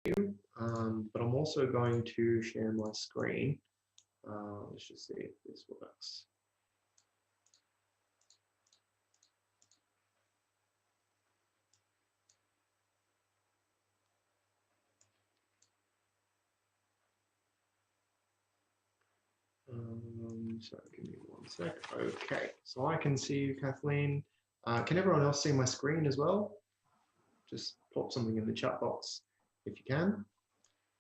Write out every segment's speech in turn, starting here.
you, but I'm also going to share my screen. Let's just see if this works. So give me one sec. Okay, so I can see you, Kathleen. Can everyone else see my screen as well? Just pop something in the chat box if you can.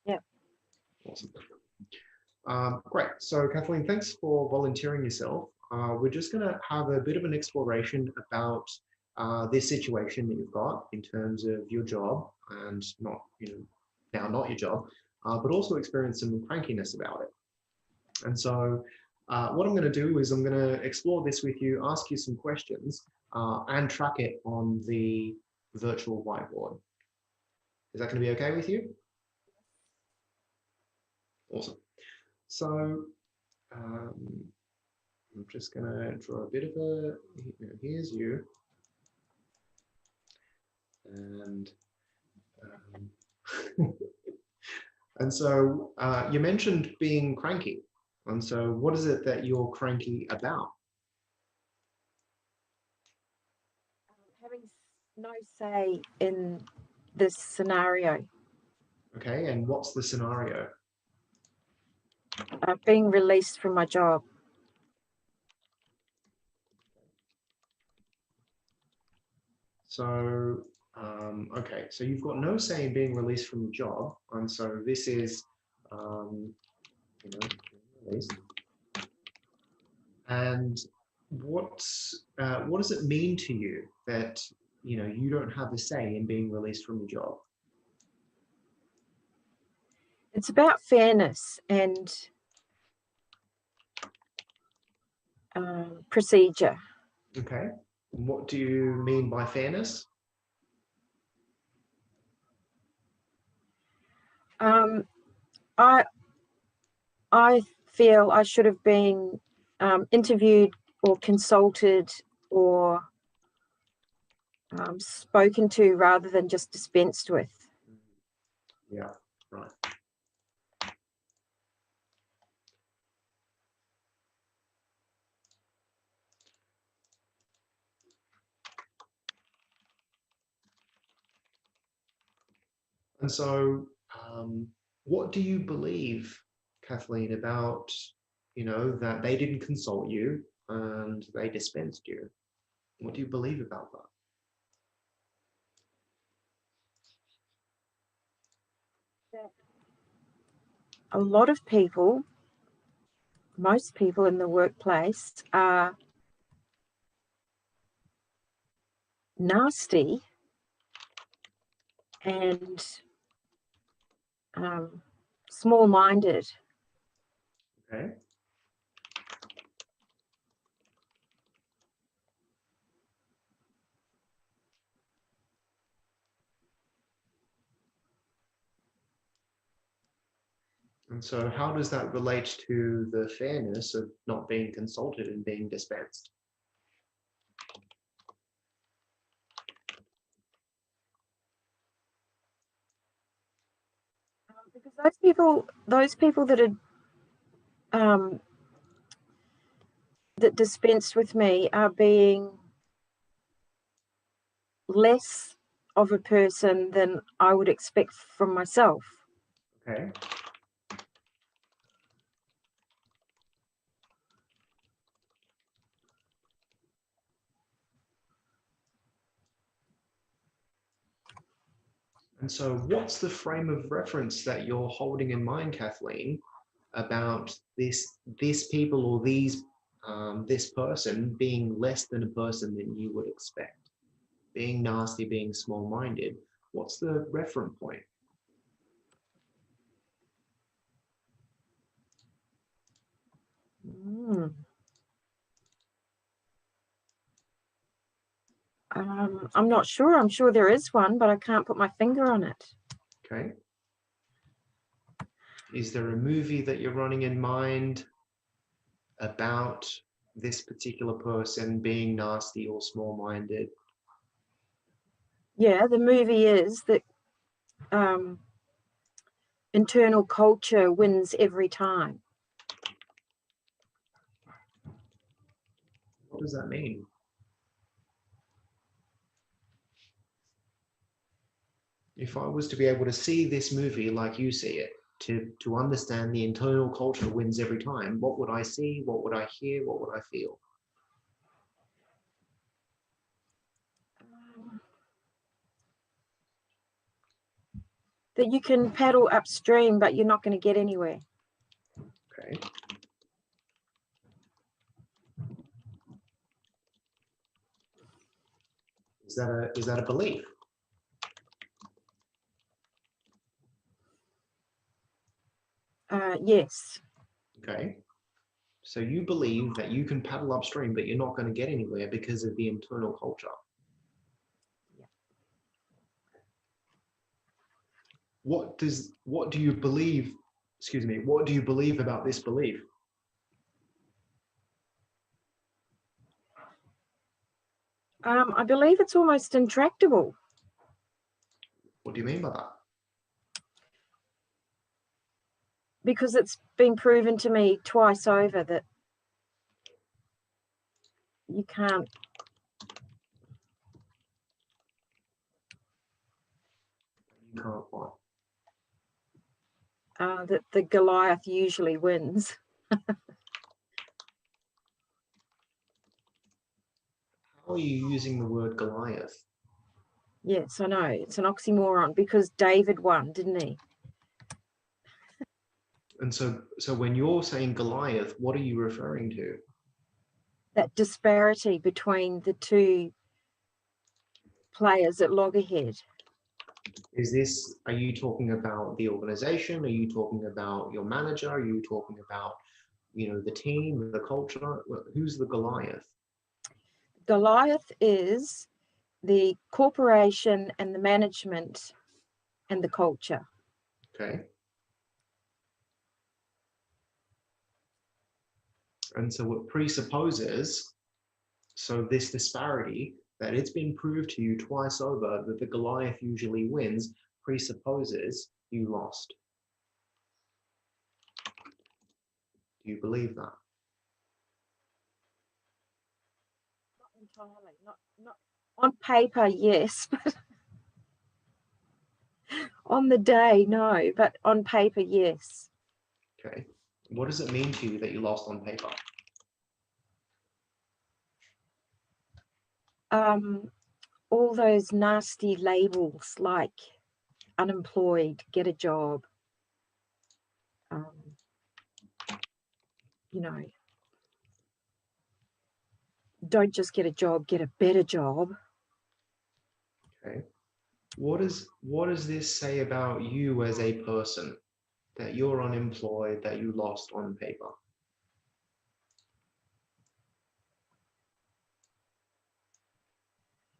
Yeah. Awesome. Great. So Kathleen, thanks for volunteering yourself. We're just going to have a bit of an exploration about this situation that you've got in terms of your job and not, now not your job, but also experience some crankiness about it. And so what I'm going to do is I'm going to explore this with you, ask you some questions, and track it on the virtual whiteboard. Is that going to be okay with you? Awesome. So I'm just going to draw a bit of a, here's you. And and so you mentioned being cranky. And so what is it that you're cranky about? Having no say in this scenario. Okay, and what's the scenario? Being released from my job. So, okay, so you've got no say in being released from the job. And so this is, released. And what does it mean to you that, you don't have a say in being released from the job? It's about fairness and procedure. Okay. What do you mean by fairness? I feel I should have been interviewed or consulted or spoken to rather than just dispensed with. Yeah, right. And so what do you believe, Kathleen, about, that they didn't consult you and they dispensed you? What do you believe about that? A lot of people, most people in the workplace are nasty and small-minded. Okay. And so how does that relate to the fairness of not being consulted and being dispensed? Because those people that are that dispensed with me are being less of a person than I would expect from myself. Okay. And so what's the frame of reference that you're holding in mind, Kathleen, about this people or this person being less than a person than you would expect? Being nasty, being small-minded. What's the reference point? I'm not sure. I'm sure there is one, but I can't put my finger on it. Okay. Is there a movie that you're running in mind about this particular person being nasty or small-minded? Yeah, the movie is that internal culture wins every time. What does that mean? If I was to be able to see this movie like you see it, to understand the internal culture wins every time, what would I see? What would I hear? What would I feel? That you can paddle upstream, but you're not going to get anywhere. Okay. Is that a belief? Yes. Okay. So you believe that you can paddle upstream, but you're not going to get anywhere because of the internal culture. Yeah. What do you believe, excuse me, what do you believe about this belief? I believe it's almost intractable. What do you mean by that? Because it's been proven to me twice over that you can't. You can't what? That the Goliath usually wins. How are you using the word Goliath? Yes, I know. It's an oxymoron because David won, didn't he? And so when you're saying Goliath, what are you referring to? That disparity between the two players at loggerhead. Are you talking about the organization? Are you talking about your manager? Are you talking about, the team, the culture? Who's the Goliath? Goliath is the corporation and the management and the culture. Okay. And so it presupposes, so this disparity, that it's been proved to you twice over that the Goliath usually wins, presupposes you lost. Do you believe that? Not entirely. Not on paper, yes, but on the day, no. But on paper, yes. Okay. What does it mean to you that you lost on paper? All those nasty labels like unemployed, get a job, don't just get a job, get a better job. Okay. What does this say about you as a person, that you're unemployed, that you lost on paper?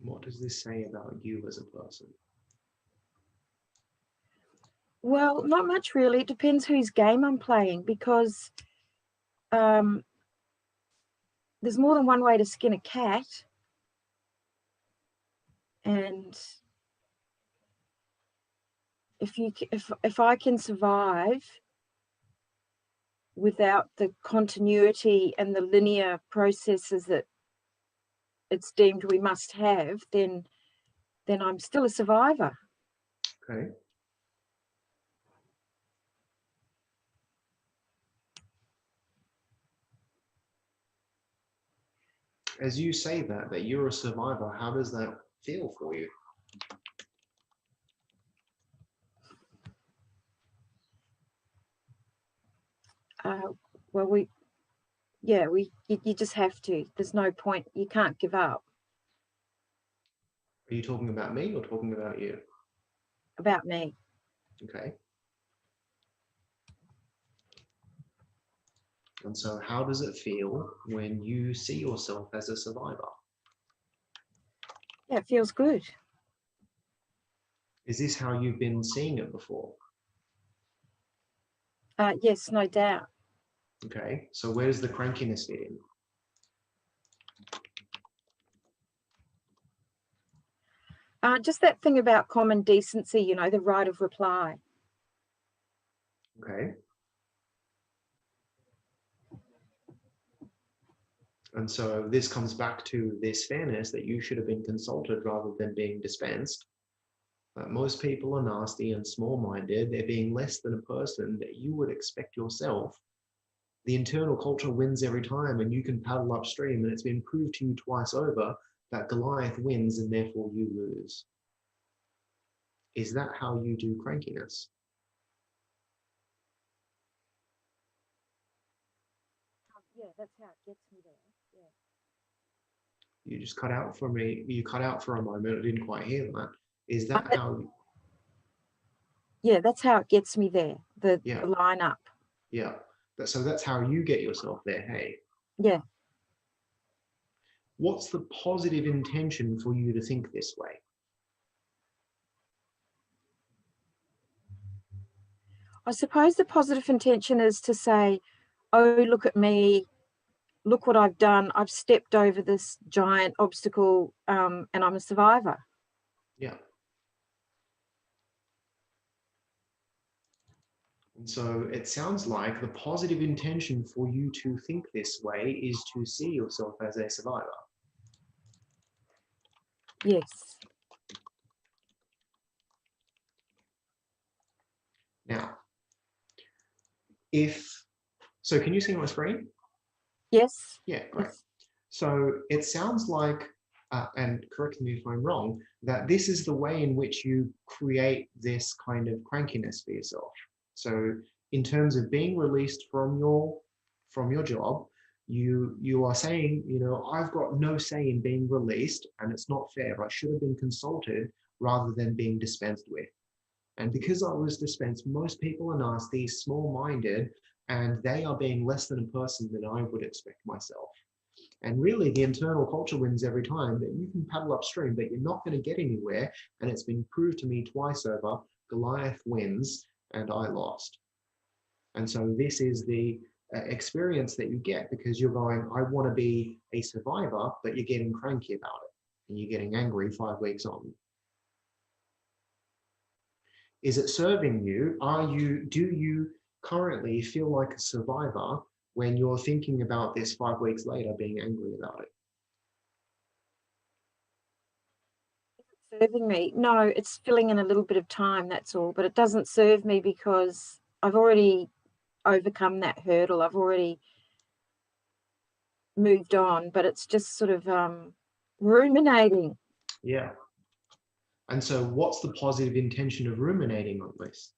What does this say about you as a person? Well, not much really. It depends whose game I'm playing, because there's more than one way to skin a cat. And if I can survive without the continuity and the linear processes that it's deemed we must have, then I'm still a survivor. Okay. As you say that you're a survivor, how does that feel for you? Well, you just have to. There's no point. You can't give up. Are you talking about me or talking about you? About me. Okay. And so how does it feel when you see yourself as a survivor? Yeah, it feels good. Is this how you've been seeing it before? Yes, no doubt. Okay. So where does the crankiness fit in? Just that thing about common decency, the right of reply. Okay. And so this comes back to this fairness that you should have been consulted rather than being dispensed. Most people are nasty and small-minded. They're being less than a person that you would expect yourself. The internal culture wins every time, and you can paddle upstream, and it's been proved to you twice over that Goliath wins and therefore you lose. Is that how you do crankiness? Yeah, that's how it gets me there. Yeah. You just cut out for me. You cut out for a moment. I didn't quite hear that. Is that how? Yeah, that's how it gets me there. The Yeah, line up. yeah. So that's how you get yourself there. Hey, Yeah. what's the positive intention for you to think this way? I suppose the positive intention is to say, oh, look at me, look what I've done. I've stepped over this giant obstacle, and I'm a survivor. Yeah. And so it sounds like the positive intention for you to think this way is to see yourself as a survivor. Yes. Now, can you see my screen? Yes. Yeah, great. Yes. So it sounds like, and correct me if I'm wrong, that this is the way in which you create this kind of crankiness for yourself. So in terms of being released from your job, you are saying, I've got no say in being released, and it's not fair. I should have been consulted rather than being dispensed with. And because I was dispensed, most people are nasty, small-minded, and they are being less than a person than I would expect myself. And really, the internal culture wins every time, that you can paddle upstream, but you're not going to get anywhere. And it's been proved to me twice over, Goliath wins and I lost. And so this is the experience that you get because you're going, I want to be a survivor, but you're getting cranky about it. And you're getting angry 5 weeks on. Is it serving you? Do you currently feel like a survivor when you're thinking about this 5 weeks later being angry about it? Serving me? No, it's filling in a little bit of time, that's all. But it doesn't serve me because I've already overcome that hurdle. I've already moved on, but it's just sort of ruminating. Yeah. And so what's the positive intention of ruminating on this?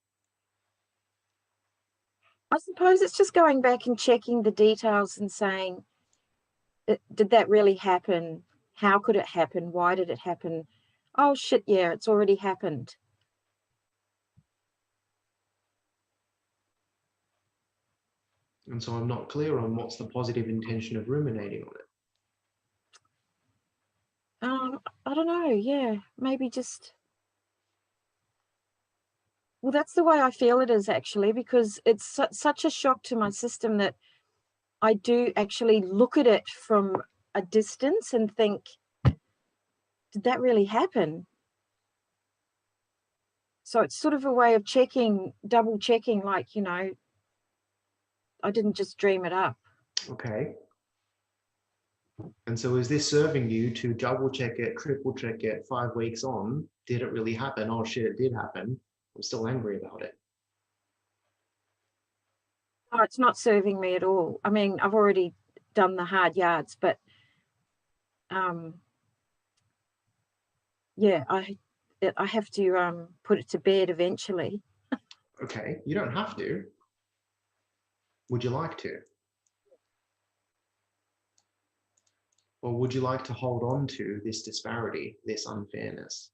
I suppose it's just going back and checking the details and saying, did that really happen? How could it happen? Why did it happen? Oh, shit, yeah, it's already happened. And so I'm not clear on what's the positive intention of ruminating on it. I don't know. Yeah, maybe just. Well, that's the way I feel it is actually, because it's such a shock to my system that I do actually look at it from a distance and think, did that really happen? So it's sort of a way of checking, double checking, like, I didn't just dream it up. Okay. And so is this serving you to double check it, triple check it 5 weeks on? Did it really happen? Oh shit, it did happen. I'm still angry about it. Oh, it's not serving me at all. I mean, I've already done the hard yards, but yeah, I have to put it to bed eventually. Okay, you don't have to. Would you like to? Or would you like to hold on to this disparity, this unfairness?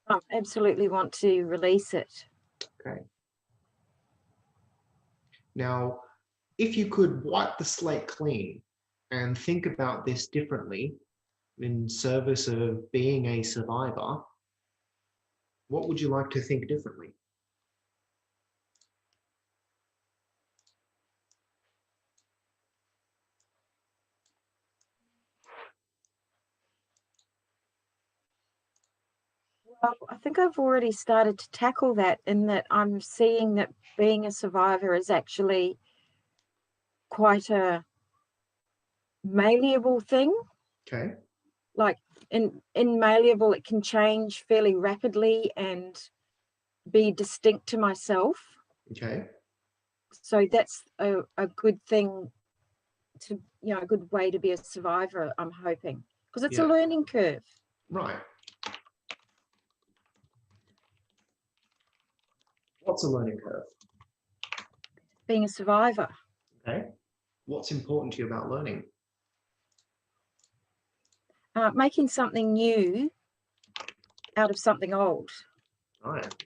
I absolutely want to release it. Okay. Now, if you could wipe the slate clean and think about this differently in service of being a survivor, what would you like to think differently? I think I've already started to tackle that, in that I'm seeing that being a survivor is actually quite a malleable thing. Okay. Like in malleable, it can change fairly rapidly and be distinct to myself. Okay. So that's a good thing to, a good way to be a survivor, I'm hoping, because it's a Yeah. learning curve. Right. What's a learning curve? Being a survivor, Okay. What's important to you about learning? making something new out of something old. All right.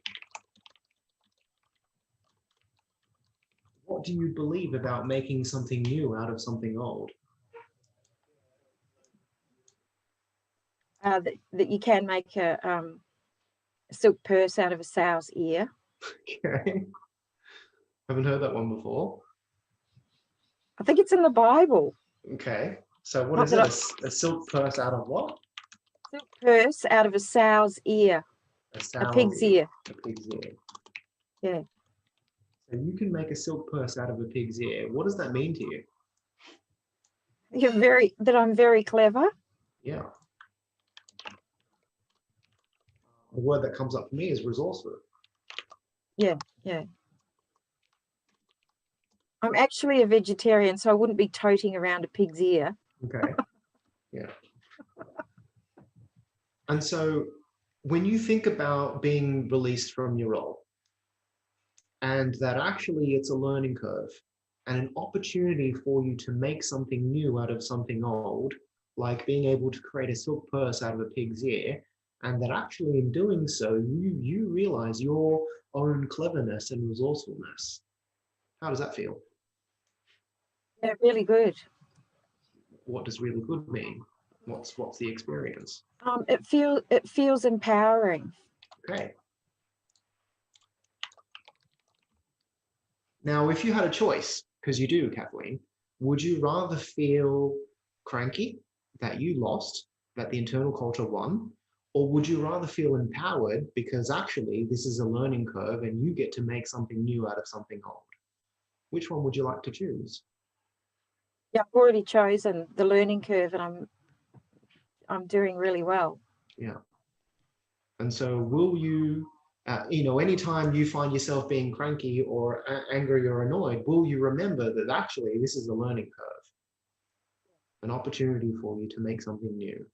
What do you believe about making something new out of something old? That you can make a silk purse out of a sow's ear. Okay. Haven't heard that one before. I think it's in the Bible. Okay. So what Not is that it? A silk purse out of what? silk purse out of a sow's ear, A a sow's pig's ear. ear. A pig's ear. Yeah. So you can make a silk purse out of a pig's ear. What does that mean to you? I'm very clever. Yeah. The word that comes up for me is resourceful. Yeah, yeah. I'm actually a vegetarian, so I wouldn't be toting around a pig's ear. Okay. Yeah. And so when you think about being released from your role, and that actually it's a learning curve and an opportunity for you to make something new out of something old, like being able to create a silk purse out of a pig's ear, and that actually in doing so, you realize your own cleverness and resourcefulness. How does that feel? Yeah, really good. What does really good mean? What's the experience? It feels empowering. Okay. Now, if you had a choice, because you do, Kathleen, would you rather feel cranky that you lost, that the internal culture won, or would you rather feel empowered because actually this is a learning curve and you get to make something new out of something old? Which one would you like to choose? Yeah, I've already chosen the learning curve, and I'm doing really well. Yeah. And so will you, anytime you find yourself being cranky or angry or annoyed, will you remember that actually this is a learning curve, an opportunity for you to make something new?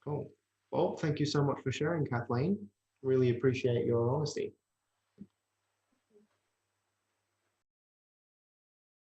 Cool. Well, thank you so much for sharing, Kathleen. Really appreciate your honesty.